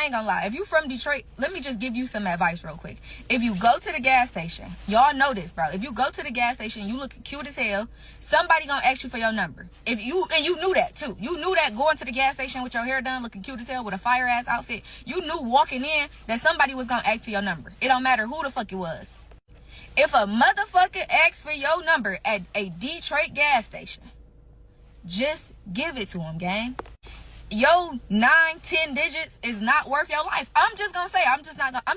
I ain't gonna lie. If you from Detroit, let me just give you some advice real quick. If you go to the gas station, y'all know this, bro. If you go to the gas station, you look cute as hell, somebody gonna ask you for your number. And you knew that too. You knew that going to the gas station with your hair done, looking cute as hell with a fire ass outfit. You knew walking in that somebody was gonna ask for your number. It don't matter who the fuck it was. If a motherfucker asks for your number at a Detroit gas station, just give it to him, gang. Yo, 9-10 digits is not worth your life. I'm just gonna say it. I'm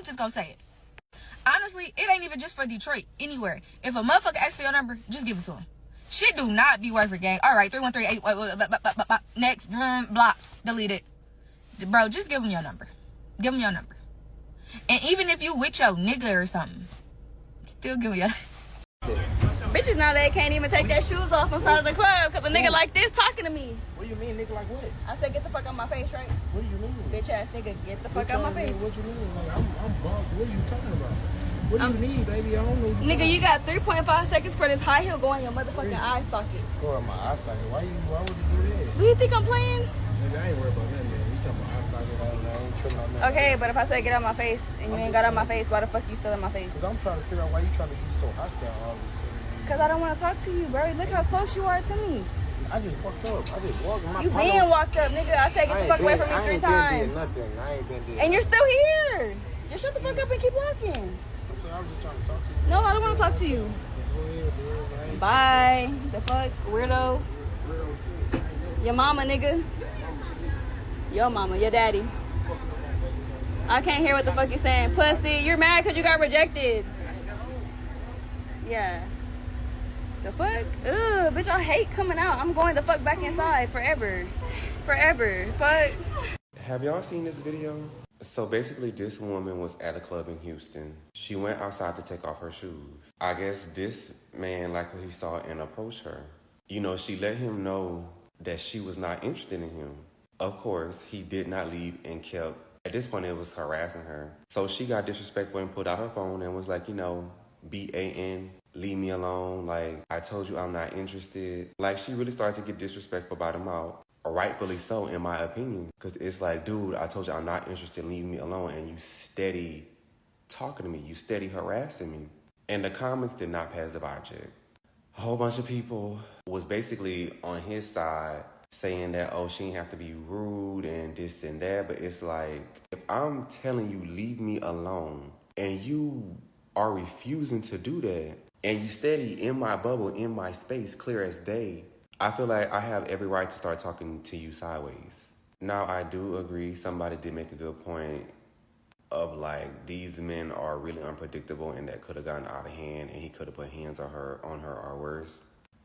just gonna say it. Honestly, it ain't even just for Detroit. Anywhere. If a motherfucker asks for your number, just give it to him. Shit do not be worth it, gang. All right, 313-8. Next, blocked, delete it. Bro, just give him your number. Give him your number. And even if you with your nigga or something, still give me your. Bitches nowadays can't even take their shoes off inside of the club because a nigga like this talking to me. What do you mean, nigga like what? I said, get the fuck out my face, right? What do you mean? Bitch ass nigga, get the fuck out my face. What you mean? Like, I'm bugged. What are you talking about? What do you mean, baby? I don't know. Nigga, you got 3.5 seconds for this high heel going in your motherfucking eye socket. Go in my eye socket. Why would you do that? Do you think I'm playing? Nigga, I ain't worried about nothing, man. You talking about eye socket all day. I ain't tripping on nothing. Okay, but if I say get out my face and you ain't got out my face, why the fuck you still in my face? Because I'm trying to figure out why you trying to be so hostile all this shit. Because I don't want to talk to you, bro. Look how close you are to me. I just walked up. I just walked. You been walked up, nigga. I said get the fuck away from me 3 times. I ain't been there. And you're still here. Just shut the fuck up and keep walking. I'm sorry, I was just trying to talk to you. No, I don't want to talk to you. Bye. The fuck, weirdo. Your mama, nigga. Your mama, your daddy. I can't hear what the fuck you're saying. Pussy, you're mad because you got rejected. Yeah. The fuck? Ugh, bitch, I hate coming out. I'm going the fuck back inside forever. Forever. Fuck. Have y'all seen this video? So basically this woman was at a club in Houston. She went outside to take off her shoes. I guess this man liked what he saw and approached her. You know, she let him know that she was not interested in him. Of course, he did not leave and kept, at this point it was harassing her. So she got disrespectful and put out her phone and was like, you know, BAN, leave me alone. Like, I told you I'm not interested. Like, she really started to get disrespectful about him out. Rightfully so, in my opinion. Because it's like, dude, I told you I'm not interested, leave me alone. And you steady talking to me. You steady harassing me. And the comments did not pass the bar check. A whole bunch of people was basically on his side saying that, oh, she didn't have to be rude and this and that. But it's like, if I'm telling you, leave me alone, and you are refusing to do that, and you steady in my bubble, in my space, clear as day, I feel like I have every right to start talking to you sideways. Now, I do agree, somebody did make a good point of like, these men are really unpredictable and that could have gotten out of hand and he could have put hands on her or worse.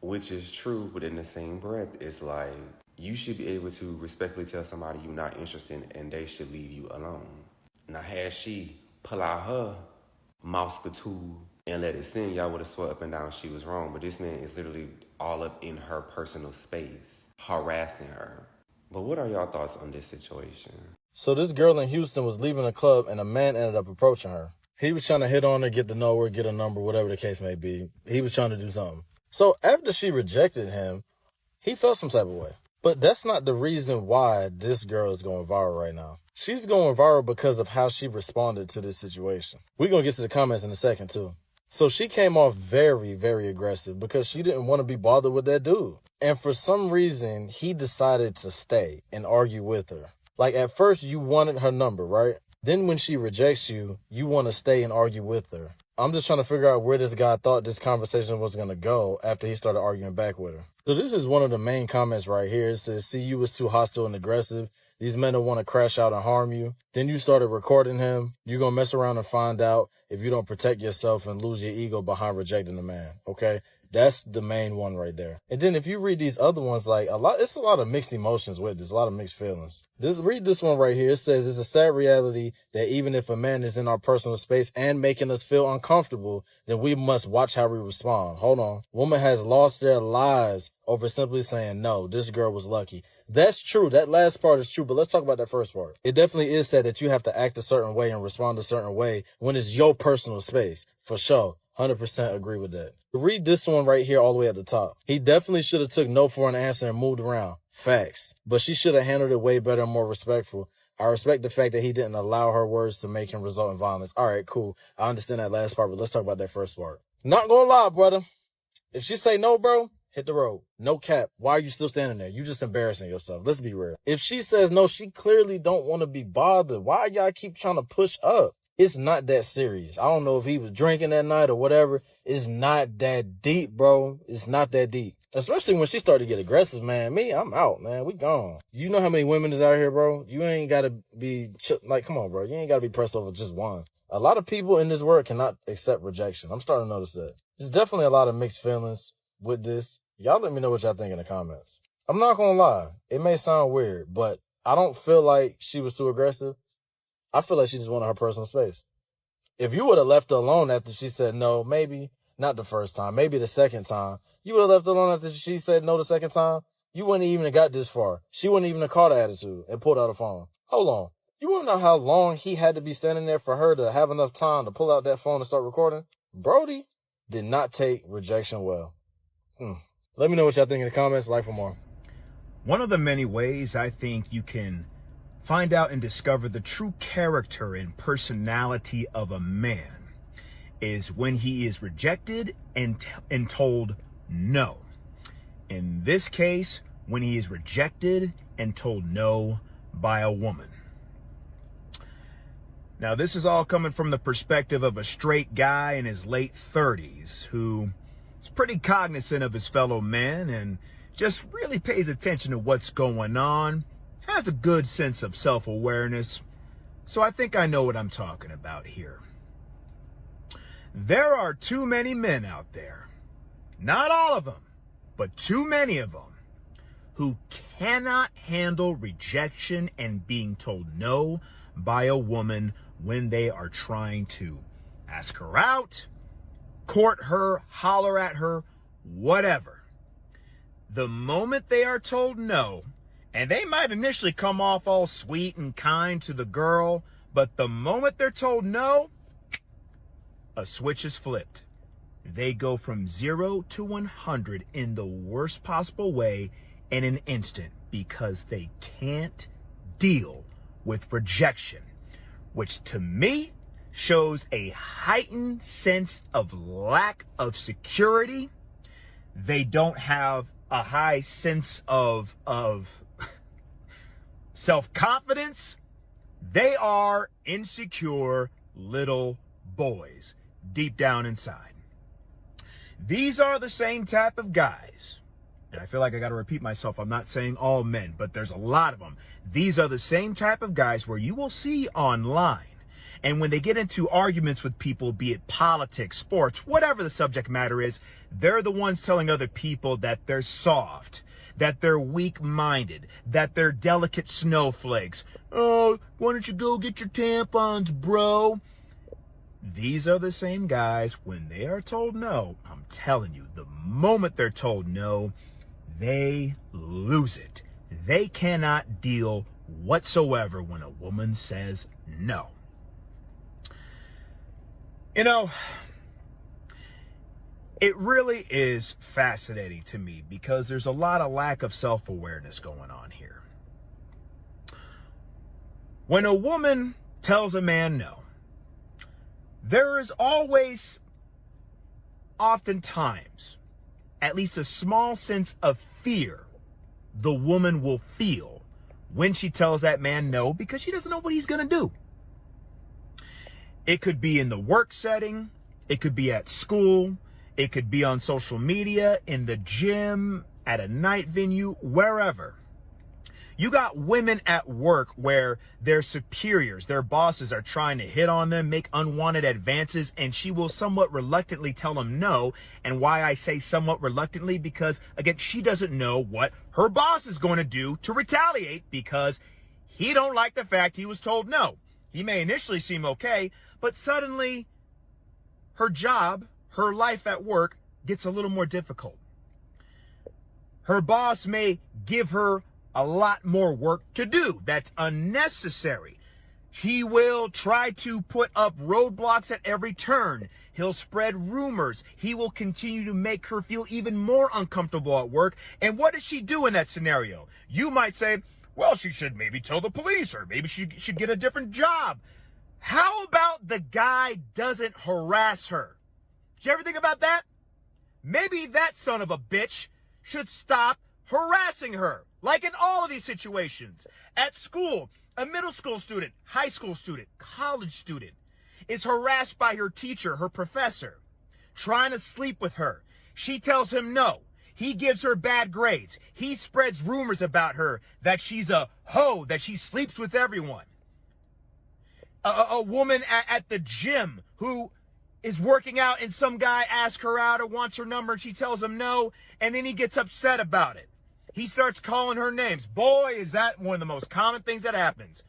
Which is true, but in the same breath, it's like, you should be able to respectfully tell somebody you're not interested in and they should leave you alone. Now, had she pull out her mouse tool and let it sing, y'all would have swore up and down she was wrong. But this man is literally all up in her personal space, harassing her. But what are y'all thoughts on this situation? So this girl in Houston was leaving a club and a man ended up approaching her. He was trying to hit on her, get to know her, get a number, whatever the case may be. He was trying to do something. So after she rejected him, he felt some type of way. But that's not the reason why this girl is going viral right now. She's going viral because of how she responded to this situation. We're going to get to the comments in a second, too. So she came off very, very aggressive because she didn't want to be bothered with that dude. And for some reason, he decided to stay and argue with her. Like, at first, you wanted her number, right? Then when she rejects you, you want to stay and argue with her. I'm just trying to figure out where this guy thought this conversation was going to go after he started arguing back with her. So this is one of the main comments right here. It says, see, you was too hostile and aggressive. These men don't want to crash out and harm you. Then you started recording him. You're going to mess around and find out if you don't protect yourself and lose your ego behind rejecting the man, okay? That's the main one right there. And then if you read these other ones, like it's a lot of mixed emotions with this, a lot of mixed feelings. Read this one right here. It says, it's a sad reality that even if a man is in our personal space and making us feel uncomfortable, then we must watch how we respond. Hold on. Woman has lost their lives over simply saying, no, this girl was lucky. That's true. That last part is true, but let's talk about that first part. It definitely is said that you have to act a certain way and respond a certain way when it's your personal space. For sure. 100% agree with that. Read this one right here all the way at the top. He definitely should have took no for an answer and moved around. Facts. But she should have handled it way better and more respectful. I respect the fact that he didn't allow her words to make him result in violence. All right, cool. I understand that last part, but let's talk about that first part. Not gonna lie, brother. If she say no, bro, hit the road. No cap. Why are you still standing there? You just embarrassing yourself. Let's be real. If she says no, she clearly don't want to be bothered. Why y'all keep trying to push up? It's not that serious. I don't know if he was drinking that night or whatever. It's not that deep, bro. It's not that deep. Especially when she started to get aggressive, man. I'm out, man. We gone. You know how many women is out here, bro? You ain't got to be, like, come on, bro. You ain't got to be pressed over just one. A lot of people in this world cannot accept rejection. I'm starting to notice that. There's definitely a lot of mixed feelings with this. Y'all let me know what y'all think in the comments. I'm not going to lie. It may sound weird, but I don't feel like she was too aggressive. I feel like she just wanted her personal space. If you would have left her alone after she said no, maybe not the first time, maybe the second time, you would have left her alone after she said no the second time, you wouldn't even have got this far. She wouldn't even have caught her attitude and pulled out a phone. Hold on. You want to know how long he had to be standing there for her to have enough time to pull out that phone and start recording? Brody did not take rejection well. Let me know what y'all think in the comments. Like for more. One of the many ways I think you can find out and discover the true character and personality of a man is when he is rejected and told no. In this case, when he is rejected and told no by a woman. Now, this is all coming from the perspective of a straight guy in his late 30s who is pretty cognizant of his fellow men and just really pays attention to what's going on, has a good sense of self-awareness. So I think I know what I'm talking about here. There are too many men out there, not all of them, but too many of them, who cannot handle rejection and being told no by a woman when they are trying to ask her out, court her, holler at her, whatever. The moment they are told no, and they might initially come off all sweet and kind to the girl, but the moment they're told no, a switch is flipped. They go from 0 to 100 in the worst possible way in an instant because they can't deal with rejection, which to me shows a heightened sense of lack of security. They don't have a high sense of self-confidence. They are insecure little boys deep down inside. These are the same type of guys. And I feel like I got to repeat myself. I'm not saying all men, but there's a lot of them. These are the same type of guys where you will see online. And when they get into arguments with people, be it politics, sports, whatever the subject matter is, they're the ones telling other people that they're soft, that they're weak-minded, that they're delicate snowflakes. Oh, why don't you go get your tampons, bro? These are the same guys, when they are told no, I'm telling you, the moment they're told no, they lose it. They cannot deal whatsoever when a woman says no. You know, it really is fascinating to me because there's a lot of lack of self-awareness going on here. When a woman tells a man no, there is always, oftentimes, at least a small sense of fear the woman will feel when she tells that man no because she doesn't know what he's going to do. It could be in the work setting. It could be at school. It could be on social media, in the gym, at a night venue, wherever. You got women at work where their superiors, their bosses are trying to hit on them, make unwanted advances, and she will somewhat reluctantly tell them no. And why I say somewhat reluctantly, because, again, she doesn't know what her boss is going to do to retaliate because he don't like the fact he was told no. He may initially seem okay, but suddenly her job, her life at work gets a little more difficult. Her boss may give her a lot more work to do that's unnecessary. He will try to put up roadblocks at every turn. He'll spread rumors. He will continue to make her feel even more uncomfortable at work. And what does she do in that scenario? You might say, well, she should maybe tell the police, or maybe she should get a different job. How about the guy doesn't harass her? Did you ever think about that? Maybe that son of a bitch should stop harassing her. Like in all of these situations. At school, a middle school student, high school student, college student is harassed by her teacher, her professor, trying to sleep with her. She tells him no. He gives her bad grades. He spreads rumors about her that she's a hoe, that she sleeps with everyone. A woman at the gym who is working out and some guy asks her out or wants her number and she tells him no, and then he gets upset about it. He starts calling her names. Boy, is that one of the most common things that happens.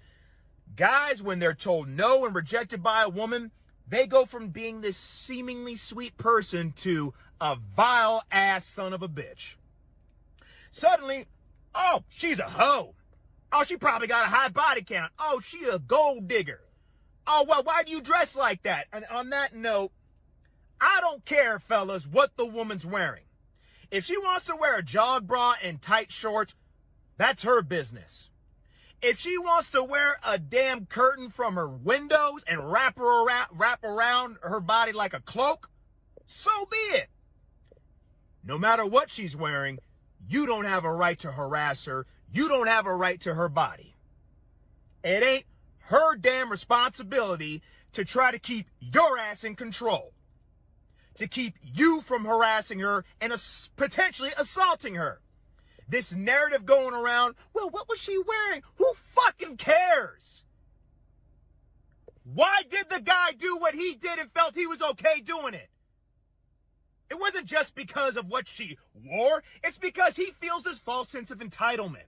Guys, when they're told no and rejected by a woman, they go from being this seemingly sweet person to a vile ass son of a bitch. Suddenly, oh, she's a hoe. Oh, she probably got a high body count. Oh, she a gold digger. Oh, well, why do you dress like that? And on that note, I don't care, fellas, what the woman's wearing. If she wants to wear a jog bra and tight shorts, that's her business. If she wants to wear a damn curtain from her windows and wrap around her body like a cloak, so be it. No matter what she's wearing, you don't have a right to harass her. You don't have a right to her body. It ain't her damn responsibility to try to keep your ass in control, to keep you from harassing her and potentially assaulting her. This narrative going around, well, what was she wearing? Who fucking cares? Why did the guy do what he did and felt he was okay doing it? It wasn't just because of what she wore. It's because he feels this false sense of entitlement.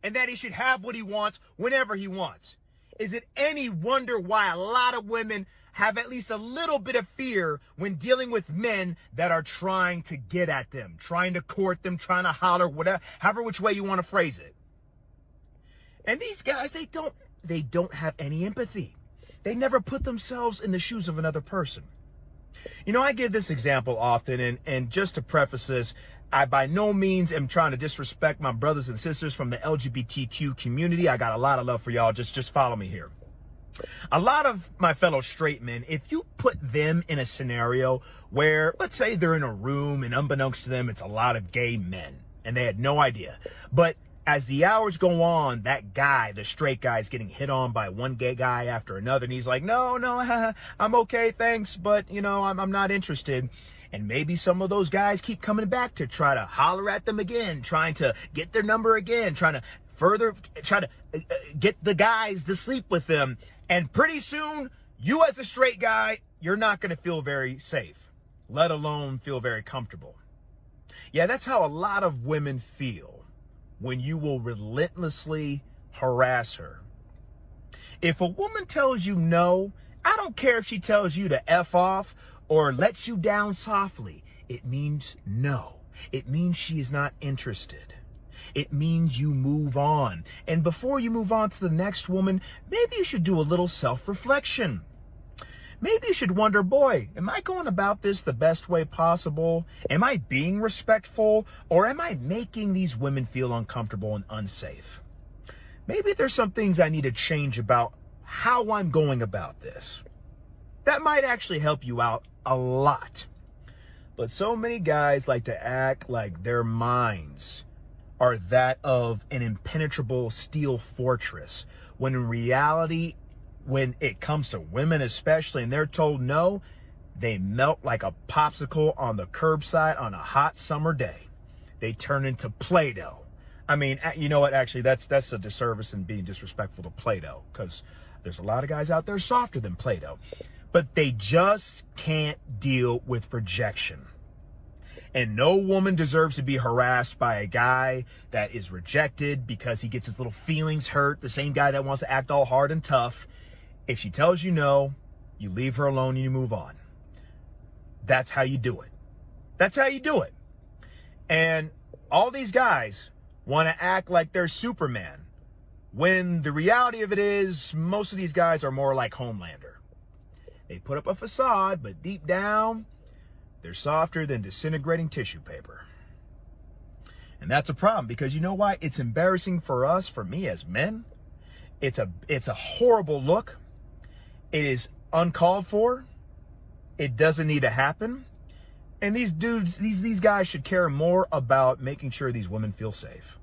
And that he should have what he wants whenever he wants. Is it any wonder why a lot of women have at least a little bit of fear when dealing with men that are trying to get at them, trying to court them, trying to holler, whatever, however which way you want to phrase it. And these guys, they don't have any empathy. They never put themselves in the shoes of another person. You know, I give this example often, and just to preface this, I by no means am trying to disrespect my brothers and sisters from the LGBTQ community. I got a lot of love for y'all. Just follow me here. A lot of my fellow straight men, if you put them in a scenario where, let's say they're in a room and unbeknownst to them, it's a lot of gay men and they had no idea. But as the hours go on, that guy, the straight guy, is getting hit on by one gay guy after another. And he's like, no, I'm okay, thanks. But, you know, I'm not interested. And maybe some of those guys keep coming back to try to holler at them again, trying to get their number again, trying to get the guys to sleep with them. And pretty soon, you as a straight guy, you're not going to feel very safe, let alone feel very comfortable. Yeah, that's how a lot of women feel when you will relentlessly harass her. If a woman tells you no, I don't care if she tells you to F off or lets you down softly. It means no. It means she is not interested. It means you move on. And before you move on to the next woman, maybe you should do a little self-reflection. Maybe you should wonder, boy, am I going about this the best way possible? Am I being respectful? Or am I making these women feel uncomfortable and unsafe? Maybe there's some things I need to change about how I'm going about this. That might actually help you out a lot. But so many guys like to act like their minds are that of an impenetrable steel fortress, when in reality, when it comes to women especially, and they're told no, they melt like a popsicle on the curbside on a hot summer day. They turn into Play-Doh. I mean, you know what, actually, that's a disservice and being disrespectful to Play-Doh, because there's a lot of guys out there softer than Play-Doh. But they just can't deal with rejection. And no woman deserves to be harassed by a guy that is rejected because he gets his little feelings hurt, the same guy that wants to act all hard and tough. If she tells you no, you leave her alone and you move on. That's how you do it. That's how you do it. And all these guys want to act like they're Superman, when the reality of it is most of these guys are more like Homelander. They put up a facade, but deep down, they're softer than disintegrating tissue paper. And that's a problem, because you know why? It's embarrassing for us, for me as men. It's a horrible look. It is uncalled for. It doesn't need to happen. And these dudes, these guys should care more about making sure these women feel safe.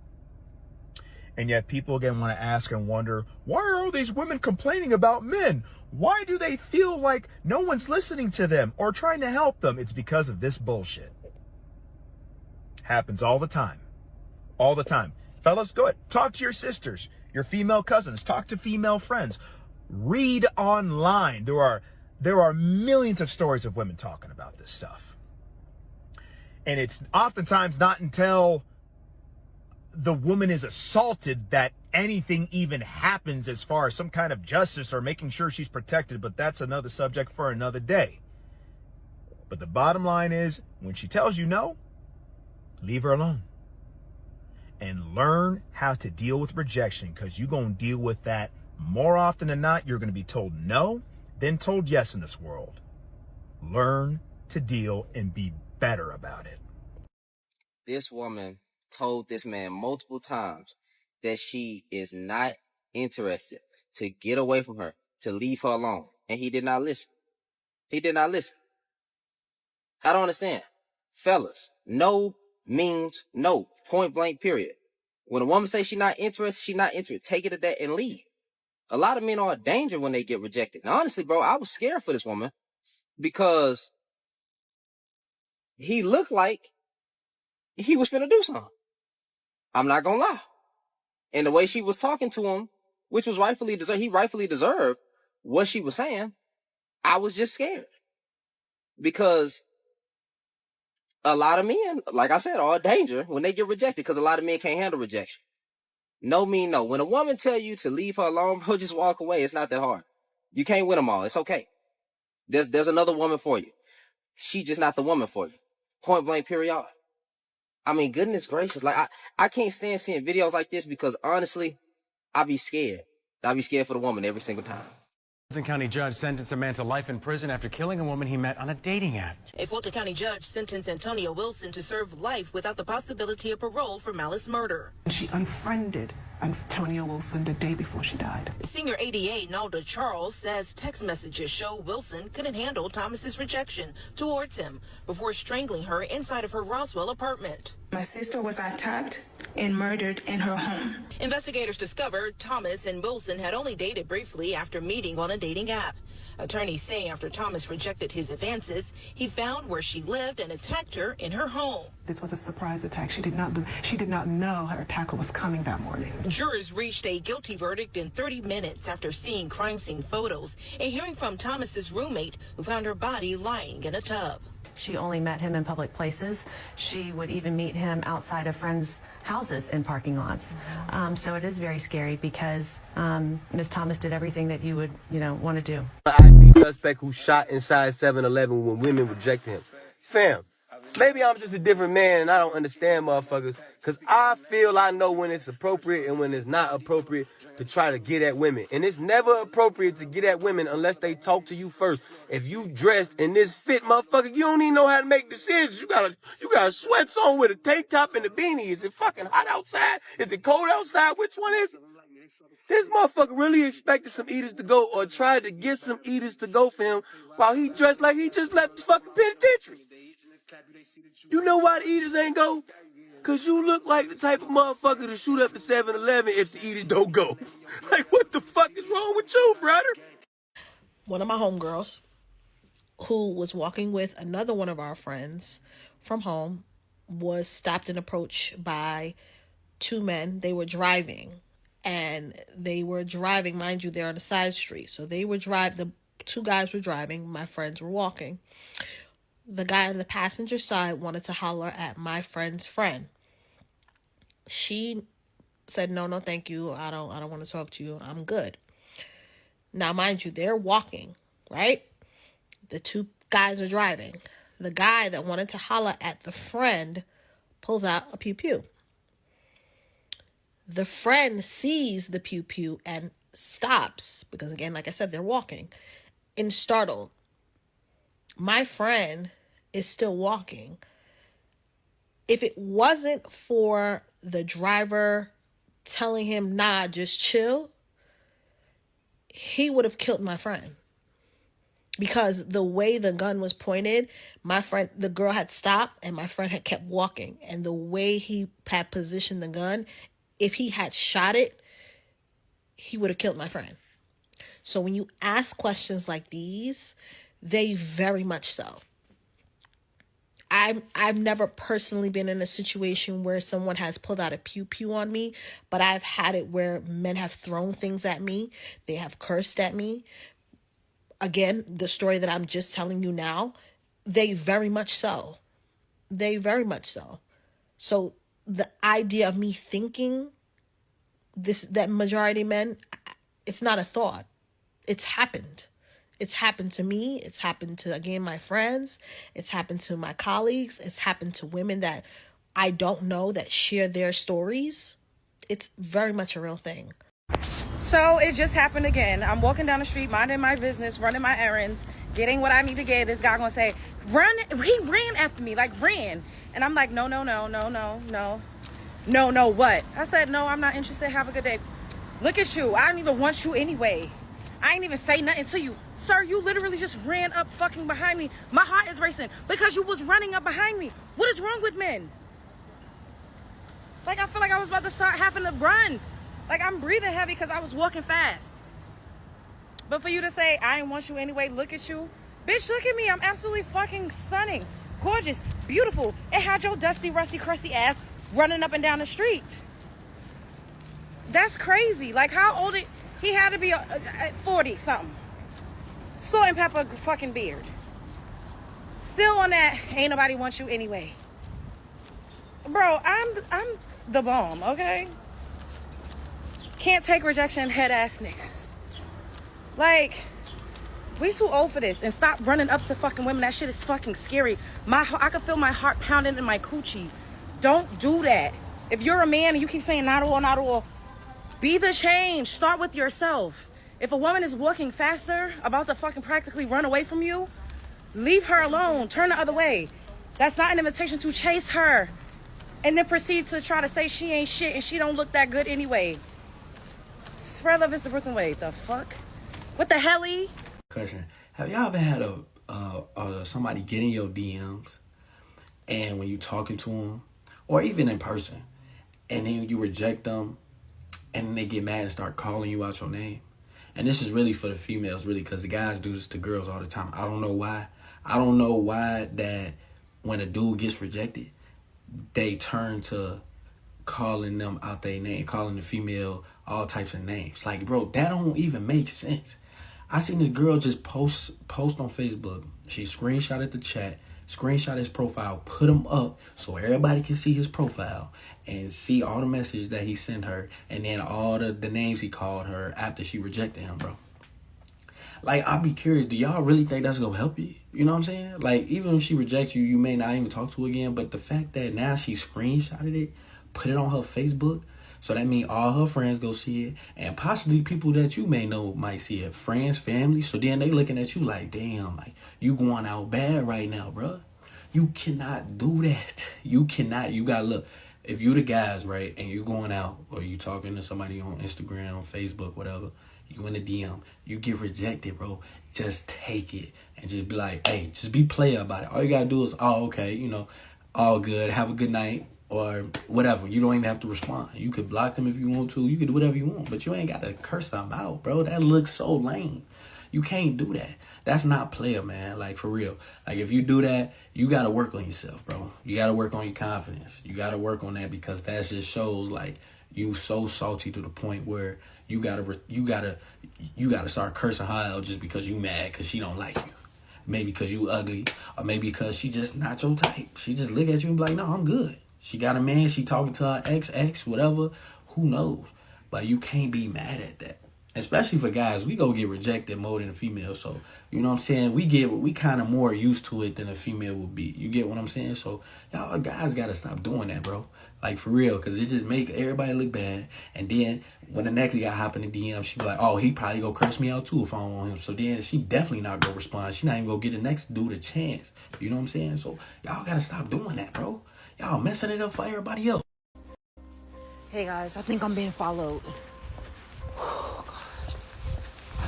And yet people again want to ask and wonder, why are all these women complaining about men? Why do they feel like no one's listening to them or trying to help them? It's because of this bullshit. Happens all the time. All the time. Fellas, go ahead. Talk to your sisters, your female cousins. Talk to female friends. Read online. There are millions of stories of women talking about this stuff. And it's oftentimes not until the woman is assaulted that anything even happens as far as some kind of justice or making sure she's protected. But that's another subject for another day. But the bottom line is, when she tells you no, leave her alone. And learn how to deal with rejection, because you're going to deal with that more often than not. You're going to be told no, then told yes in this world. Learn to deal and be better about it. This woman told this man multiple times that she is not interested, to get away from her, to leave her alone. And he did not listen. He did not listen. I don't understand. Fellas, no means no. Point blank, period. When a woman says she's not interested, she's not interested. Take it at that and leave. A lot of men are a danger when they get rejected. Now, honestly, bro, I was scared for this woman because he looked like he was finna do something. I'm not gonna lie. And the way she was talking to him, which was rightfully deserved, he rightfully deserved what she was saying, I was just scared. Because a lot of men, like I said, are a danger when they get rejected, because a lot of men can't handle rejection. No mean no. When a woman tell you to leave her alone, bro, just walk away. It's not that hard. You can't win them all. It's okay. There's another woman for you. She just not the woman for you. Point blank, period. I mean, goodness gracious. Like, I can't stand seeing videos like this, because honestly, I be scared. I be scared for the woman every single time. Fulton County judge sentenced a man to life in prison after killing a woman he met on a dating app. A Fulton County judge sentenced Antonio Wilson to serve life without the possibility of parole for malice murder. She unfriended Antonio Wilson the day before she died. Senior ADA Nalda Charles says text messages show Wilson couldn't handle Thomas's rejection towards him before strangling her inside of her Roswell apartment. My sister was attacked and murdered in her home. Investigators discovered Thomas and Wilson had only dated briefly after meeting on a dating app. Attorneys say after Thomas rejected his advances, he found where she lived and attacked her in her home. This was a surprise attack. She did not know her attacker was coming that morning. Jurors reached a guilty verdict in 30 minutes after seeing crime scene photos and hearing from Thomas's roommate, who found her body lying in a tub. She only met him in public places. She would even meet him outside of friends' houses in parking lots. So it is very scary, because Ms. Thomas did everything that you would, want to do. The suspect who shot inside 7-Eleven when women rejected him. Fam, maybe I'm just a different man and I don't understand motherfuckers, because I feel I know when it's appropriate and when it's not appropriate to try to get at women. And it's never appropriate to get at women unless they talk to you first. If you dressed in this fit, motherfucker, you don't even know how to make decisions. You got sweats on with a tank top and a beanie. Is it fucking hot outside? Is it cold outside? Which one is it? This motherfucker really expected some eaters to go, or tried to get some eaters to go for him, while he dressed like he just left the fucking penitentiary. You know why the eaters ain't go? Because you look like the type of motherfucker to shoot up the 7-Eleven if the eaters don't go. Like, what the fuck is wrong with you, brother? One of my homegirls, who was walking with another one of our friends from home, was stopped and approached by two men. They were driving. And they were driving, mind you, they're on a side street. So the two guys were driving, my friends were walking. The guy on the passenger side wanted to holler at my friend's friend. She said, no, thank you. I don't want to talk to you. I'm good. Now, mind you, they're walking, right? The two guys are driving. The guy that wanted to holler at the friend pulls out a pew-pew. The friend sees the pew-pew and stops, because again, like I said, they're walking, and startled. My friend is still walking. If it wasn't for the driver telling him, nah, just chill, he would have killed my friend. Because the way the gun was pointed, the girl had stopped and my friend had kept walking. And the way he had positioned the gun, if he had shot it, he would have killed my friend. So when you ask questions like these, they very much so. I've never personally been in a situation where someone has pulled out a pew-pew on me, but I've had it where men have thrown things at me. They have cursed at me. Again, the story that I'm just telling you now, they very much so. They very much so. So the idea of me thinking that majority of men, it's not a thought. It's happened. It's happened to me. It's happened to, again, my friends. It's happened to my colleagues. It's happened to women that I don't know that share their stories. It's very much a real thing. So it just happened again. I'm walking down the street, minding my business, running my errands, getting what I need to get. This guy gonna say, run. He ran after me, like ran. And I'm like, no, what? I said, no, I'm not interested. Have a good day. Look at you. I don't even want you anyway. I ain't even say nothing to you. Sir, you literally just ran up fucking behind me. My heart is racing because you was running up behind me. What is wrong with men? Like, I feel like I was about to start having to run. Like, I'm breathing heavy because I was walking fast. But for you to say, I ain't want you anyway, look at you. Bitch, look at me. I'm absolutely fucking stunning. Gorgeous. Beautiful. It had your dusty, rusty, crusty ass running up and down the street. That's crazy. Like, how old he had to be 40 something. Salt and pepper fucking beard. Still on that, ain't nobody want you anyway. Bro, I'm the bomb, okay? Can't take rejection, head ass niggas. Like, we too old for this. And stop running up to fucking women. That shit is fucking scary. I can feel my heart pounding in my coochie. Don't do that. If you're a man and you keep saying not all, be the change. Start with yourself. If a woman is walking faster, about to fucking practically run away from you, leave her alone. Turn the other way. That's not an invitation to chase her. And then proceed to try to say she ain't shit and she don't look that good anyway. Spread love is the Brooklyn way. The fuck? What the helly? Question. Have y'all ever had somebody get in your DMs and when you talking to them, or even in person, and then you reject them and then they get mad and start calling you out your name? And this is really for the females, really, because the guys do this to girls all the time. I don't know why. I don't know why that when a dude gets rejected, they turn to calling them out their name, calling the female all types of names. Like, bro, that don't even make sense. I seen this girl just post on Facebook. She screenshotted the chat, screenshot his profile, put him up so everybody can see his profile and see all the messages that he sent her, and then all the names he called her after she rejected him, bro. Like, I'd be curious, do y'all really think that's gonna help you? You know what I'm saying? Like, even if she rejects you, you may not even talk to her again, but the fact that now she screenshotted it, put it on her Facebook, so that means all her friends go see it, and possibly people that you may know might see it, friends, family. So then they looking at you like, damn, like, you going out bad right now, bro. You cannot do that. You cannot. You gotta look. If you the guys, right, and you going out or you talking to somebody on Instagram, Facebook, whatever, you in the DM, you get rejected, bro, just take it and just be like, hey, just be player about it. All you gotta do is, oh, okay, you know, all good, have a good night, or whatever. You don't even have to respond. You could block them if you want to. You could do whatever you want, but you ain't got to curse them out, bro. That looks so lame. You can't do that. That's not player, man. Like, for real. Like, if you do that, you got to work on yourself, bro. You got to work on your confidence. You got to work on that, because that just shows, like, you so salty to the point where you gotta start cursing her out just because you mad because she don't like you. Maybe because you ugly, or maybe because she just not your type. She just look at you and be like, no, I'm good. She got a man, she talking to her ex, whatever, who knows? But you can't be mad at that. Especially for guys, we go get rejected more than a female. So, you know what I'm saying? We kind of more used to it than a female would be. You get what I'm saying? So, y'all guys got to stop doing that, bro. Like, for real, because it just make everybody look bad. And then when the next guy hop in the DM, she be like, oh, he probably go curse me out too if I don't want him. So then she definitely not going to respond. She not even going to get the next dude a chance. You know what I'm saying? So, y'all got to stop doing that, bro. Y'all messing it up for everybody else. Hey guys, I think I'm being followed. Oh, gosh. So,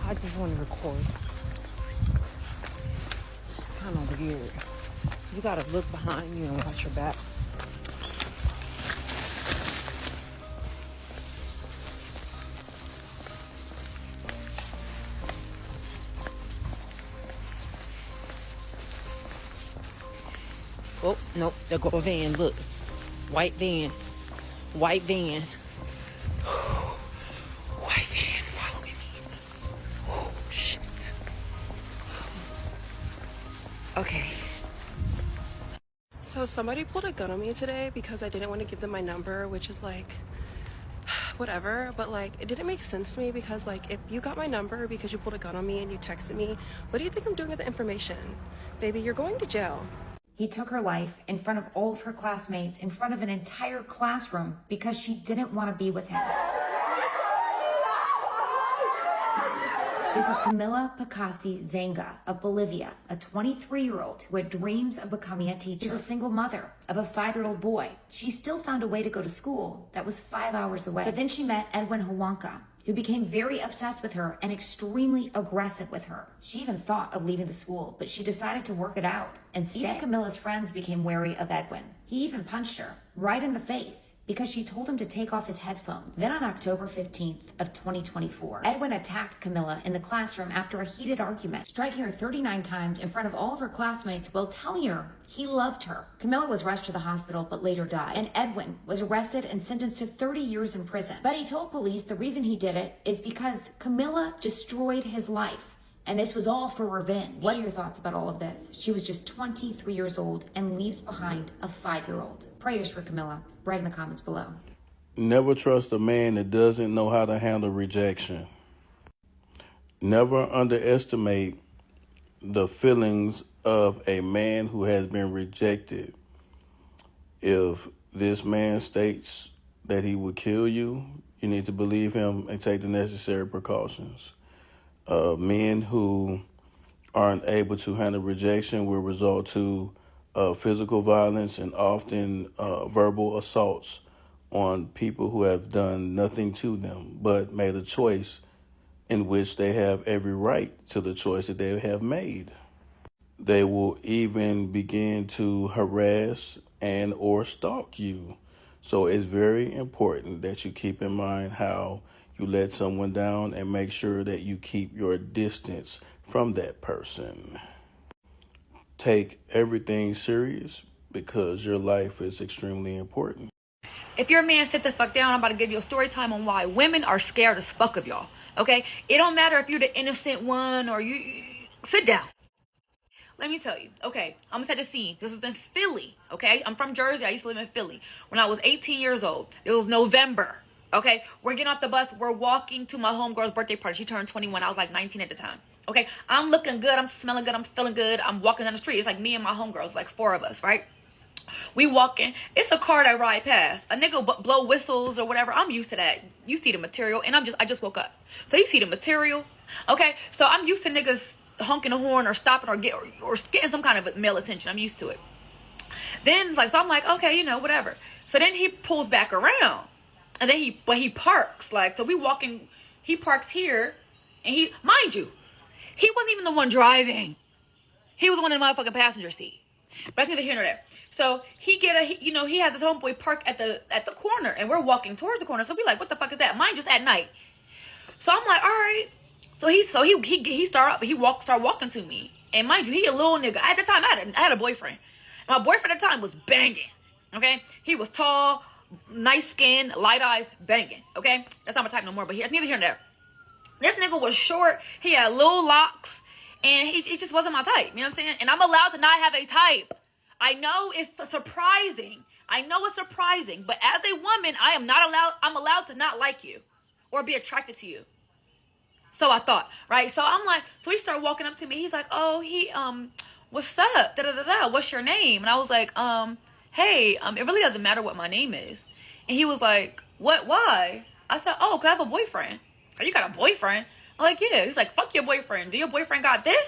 I just want to record. Kind of weird. You gotta look behind you and watch your back. Oh, nope, there go a van, look. White van. White van. White van following me. Oh, shit. Okay. So somebody pulled a gun on me today because I didn't want to give them my number, which is like, whatever. But like, it didn't make sense to me because like, if you got my number because you pulled a gun on me and you texted me, what do you think I'm doing with the information? Baby, you're going to jail. He took her life in front of all of her classmates, in front of an entire classroom, because she didn't want to be with him. This is Camila Picassi Zenga of Bolivia, a 23-year-old who had dreams of becoming a teacher. She's a single mother of a 5-year-old boy. She still found a way to go to school that was 5 hours away. But then she met Edwin Huanca, who became very obsessed with her and extremely aggressive with her. She even thought of leaving the school, but she decided to work it out and stay. Even Camila's friends became wary of Edwin. He even punched her right in the face because she told him to take off his headphones. Then on October 15th of 2024, Edwin attacked Camila in the classroom after a heated argument, striking her 39 times in front of all of her classmates while telling her he loved her. Camila was rushed to the hospital but later died, and Edwin was arrested and sentenced to 30 years in prison. But he told police the reason he did it is because Camila destroyed his life. And this was all for revenge. What are your thoughts about all of this? She was just 23 years old and leaves behind a 5-year-old. Prayers for Camila. Write in the comments below. Never trust a man that doesn't know how to handle rejection. Never underestimate the feelings of a man who has been rejected. If this man states that he will kill you, you need to believe him and take the necessary precautions. Men who aren't able to handle rejection will resort to physical violence and often verbal assaults on people who have done nothing to them but made a choice in which they have every right to the choice that they have made. They will even begin to harass and or stalk you. So it's very important that you keep in mind how you let someone down and make sure that you keep your distance from that person. Take everything serious because your life is extremely important. If you're a man, sit the fuck down. I'm about to give you a story time on why women are scared as fuck of y'all. Okay? It don't matter if you're the innocent one or you... Sit down. Let me tell you. Okay, I'm gonna set the scene. This is in Philly. Okay? I'm from Jersey. I used to live in Philly. When I was 18 years old, it was November. Okay, we're getting off the bus. We're walking to my homegirl's birthday party. She turned 21. I was like 19 at the time. Okay, I'm looking good. I'm smelling good. I'm feeling good. I'm walking down the street. It's like me and my homegirls, like 4 of us, right? We walking. It's a car that ride past. A nigga blow whistles or whatever. I'm used to that. You see the material, and I just woke up. So you see the material. Okay, so I'm used to niggas honking a horn or stopping or getting some kind of male attention. I'm used to it. Then like, so I'm like, okay, you know, whatever. So then he pulls back around. And then he parks, like, so we walking, he parks here, and mind you, he wasn't even the one driving. He was the one in the motherfucking passenger seat. But that's neither here nor there. So he has his homeboy parked at the corner, and we're walking towards the corner. So we like, what the fuck is that? Mind you, it's at night. So I'm like, all right. So he started walking to me, and mind you, he a little nigga. At the time, I had a boyfriend. And my boyfriend at the time was banging. Okay, he was tall, nice skin, light eyes, banging. Okay, that's not my type no more. But it's neither here nor there. This nigga was short. He had little locks, and he just wasn't my type. You know what I'm saying? And I'm allowed to not have a type. I know it's surprising. I know it's surprising, but as a woman, I'm allowed to not like you or be attracted to you. So I thought, right? So I'm like, so he started walking up to me. He's like, oh, what's up? Da-da-da-da. What's your name? And I was like, hey, it really doesn't matter what my name is. And he was like, what, why? I said, oh, because I have a boyfriend. Oh, you got a boyfriend? I'm like, yeah. He's like, fuck your boyfriend. Do your boyfriend got this?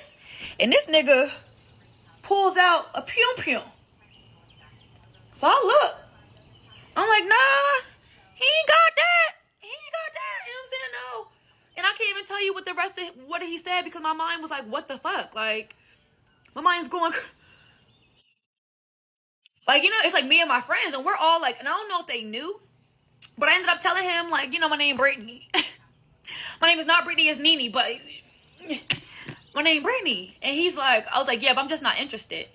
And this nigga pulls out a pum-pum. So I look. I'm like, nah, he ain't got that. He ain't got that. You know what I'm saying? No. And I can't even tell you what the rest of what he said because my mind was like, what the fuck? Like, my mind's going, like, you know, it's like me and my friends, and we're all like, and I don't know if they knew, but I ended up telling him, like, you know, my name Brittany. My name is not Brittany, it's Nene, but my name Brittany. And he's like, I was like, yeah, but I'm just not interested.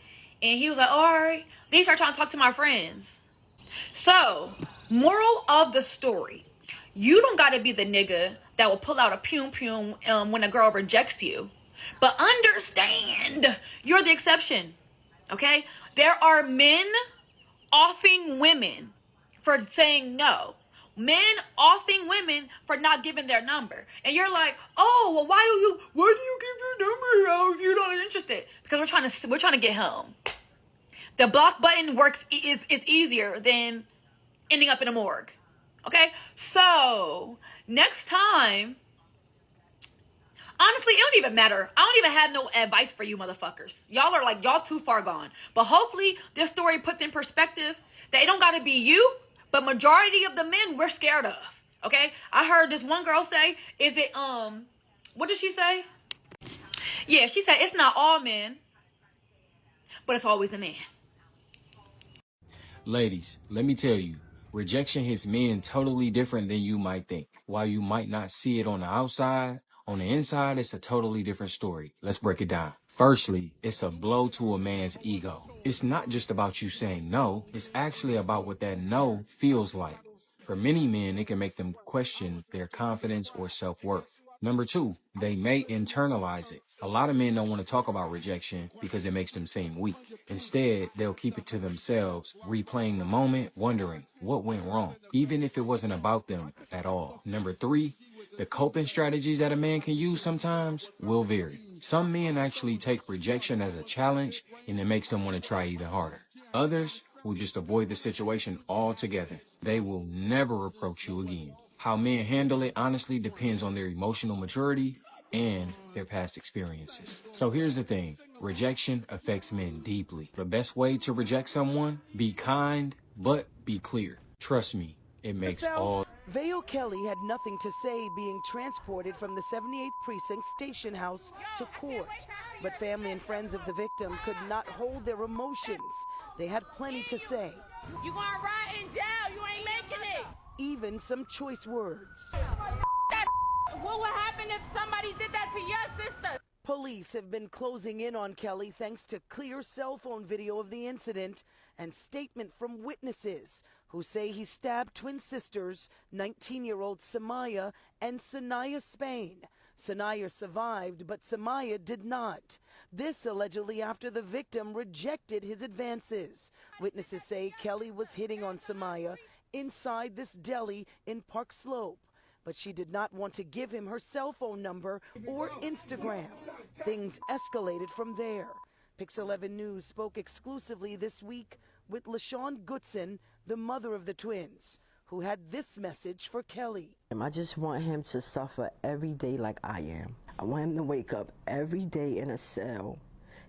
And he was like, all right. Then he started trying to talk to my friends. So, moral of the story. You don't got to be the nigga that will pull out a pum when a girl rejects you. But understand, you're the exception. Okay? There are men offing women for saying no. Men offing women for not giving their number. And you're like, oh, well, why do you give your number out if you're not interested? Because we're trying to get home. The block button works is easier than ending up in a morgue. Okay? So, next time, honestly, it don't even matter. I don't even have no advice for you motherfuckers. Y'all too far gone. But hopefully this story puts in perspective that it don't gotta be you, but majority of the men we're scared of. Okay? I heard this one girl say, what did she say? Yeah, she said it's not all men, but it's always a man. Ladies, let me tell you, rejection hits men totally different than you might think. While you might not see it on the outside, on the inside, it's a totally different story. Let's break it down. Firstly, it's a blow to a man's ego. It's not just about you saying no, it's actually about what that no feels like. For many men, it can make them question their confidence or self-worth. Number two, they may internalize it. A lot of men don't want to talk about rejection because it makes them seem weak. Instead, they'll keep it to themselves, replaying the moment, wondering what went wrong, even if it wasn't about them at all. Number three, the coping strategies that a man can use sometimes will vary. Some men actually take rejection as a challenge, and it makes them want to try even harder. Others will just avoid the situation altogether. They will never approach you again. How men handle it honestly depends on their emotional maturity and their past experiences. So here's the thing. Rejection affects men deeply. The best way to reject someone, be kind, but be clear. Trust me, it makes all... Vale Kelly had nothing to say being transported from the 78th Precinct station house to court. But family and friends of the victim could not hold their emotions. They had plenty to say. You gonna rot in jail, you ain't making it. Even some choice words. What would happen if somebody did that to your sister? Police have been closing in on Kelly thanks to clear cell phone video of the incident and statement from witnesses who say he stabbed twin sisters, 19-year-old Samaya and Sanaya Spain. Sanaya survived, but Samaya did not. This allegedly after the victim rejected his advances. Witnesses say Kelly was hitting on Samaya inside this deli in Park Slope, but she did not want to give him her cell phone number or Instagram. Things escalated from there. Pix 11 News spoke exclusively this week with LaShawn Goodson, the mother of the twins, who had this message for Kelly. I just want him to suffer every day like I am. I want him to wake up every day in a cell,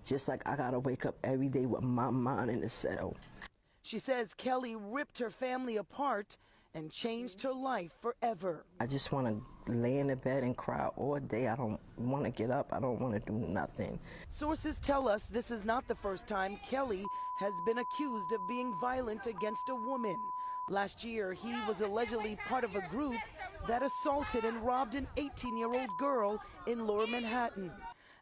just like I gotta wake up every day with my mind in a cell. She says Kelly ripped her family apart and changed her life forever. I just want to lay in the bed and cry all day. I don't want to get up. I don't want to do nothing. Sources tell us this is not the first time Kelly has been accused of being violent against a woman. Last year, he was allegedly part of a group that assaulted and robbed an 18-year-old girl in Lower Manhattan.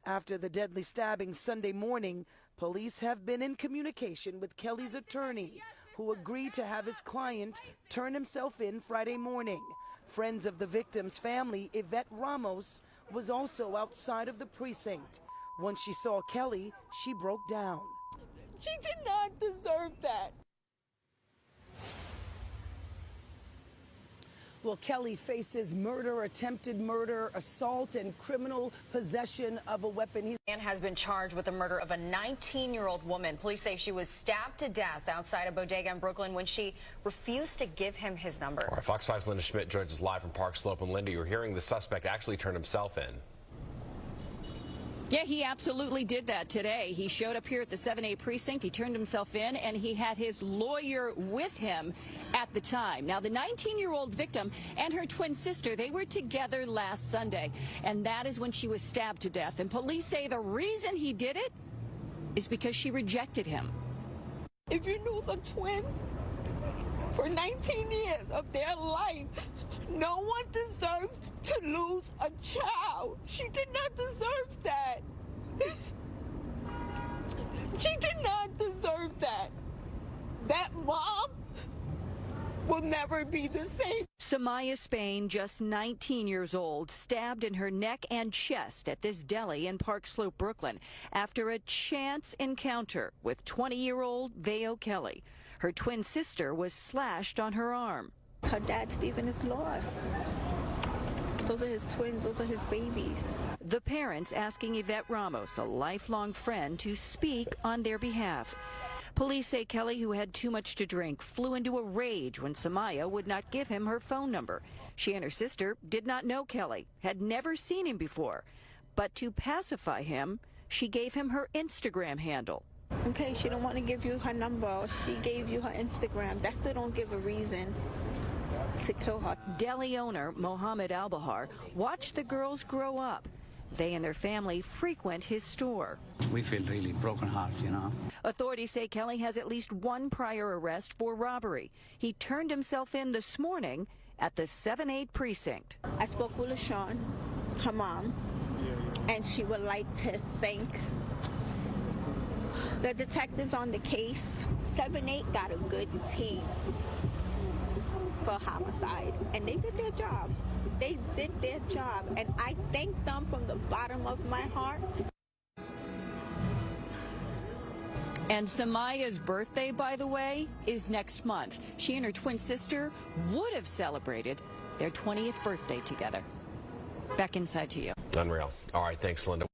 After the deadly stabbing Sunday morning, police have been in communication with Kelly's attorney, who agreed to have his client turn himself in Friday morning. Friends of the victim's family, Yvette Ramos, was also outside of the precinct. Once she saw Kelly, she broke down. She did not deserve that. Well, Kelly faces murder, attempted murder, assault, and criminal possession of a weapon. Man has been charged with the murder of a 19-year-old woman. Police say she was stabbed to death outside a bodega in Brooklyn when she refused to give him his number. All right, Fox 5's Linda Schmidt joins us live from Park Slope. And Linda, you're hearing the suspect actually turn himself in. Yeah, he absolutely did that today. He showed up here at the 7A precinct. He turned himself in, and he had his lawyer with him at the time. Now, the 19-year-old victim and her twin sister, they were together last Sunday, and that is when she was stabbed to death. And police say the reason he did it is because she rejected him. If you knew the twins for 19 years of their life, no one deserves to lose a child. She did not deserve that. She did not deserve that. That mom will never be the same. Samaya Spain, just 19 years old, stabbed in her neck and chest at this deli in Park Slope, Brooklyn, after a chance encounter with 20-year-old Veo Kelly. Her twin sister was slashed on her arm. Her dad, Stephen, is lost. Those are his twins. Those are his babies. The parents asking Yvette Ramos, a lifelong friend, to speak on their behalf. Police say Kelly, who had too much to drink, flew into a rage when Samaya would not give him her phone number. She and her sister did not know Kelly, had never seen him before. But to pacify him, she gave him her Instagram handle. Okay, she don't want to give you her number. She gave you her Instagram. That still don't give a reason to kill her. Deli owner Mohammed Al-Bahar watched the girls grow up. They and their family frequent his store. We feel really broken hearts, you know. Authorities say Kelly has at least one prior arrest for robbery. He turned himself in this morning at the 7-8 precinct. I spoke with LaShawn, her mom, and she would like to thank the detectives on the case. 7-8 got a good team for homicide, and they did their job. They did their job, and I thank them from the bottom of my heart. And Samaya's birthday, by the way, is next month. She and her twin sister would have celebrated their 20th birthday together. Back inside to you. Unreal. All right, thanks, Linda.